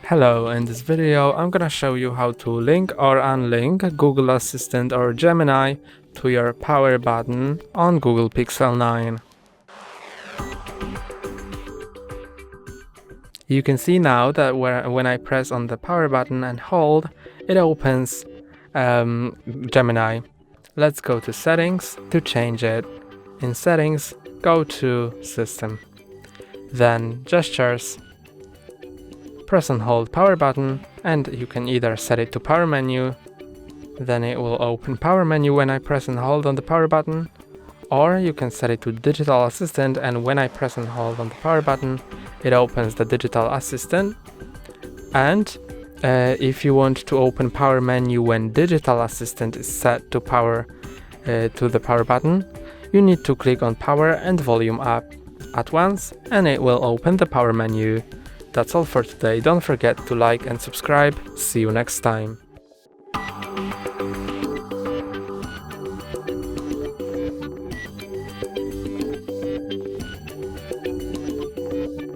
Hello, in this video I'm gonna show you how to link or unlink Google Assistant or Gemini to your power button on Google Pixel 9. You can see now that when I press on the power button and hold, it opens Gemini. Let's go to settings to change it. In settings, go to system. Then gestures. Press and hold power button, and you can either set it to power menu, then it will open power menu when I press and hold on the power button, or you can set it to digital assistant, and when I press and hold on the power button, it opens the digital assistant. And if you want to open power menu when digital assistant is set to power to the power button, you need to click on power and volume up at once, and it will open the power menu. That's all for today. Don't forget to like and subscribe. See you next time.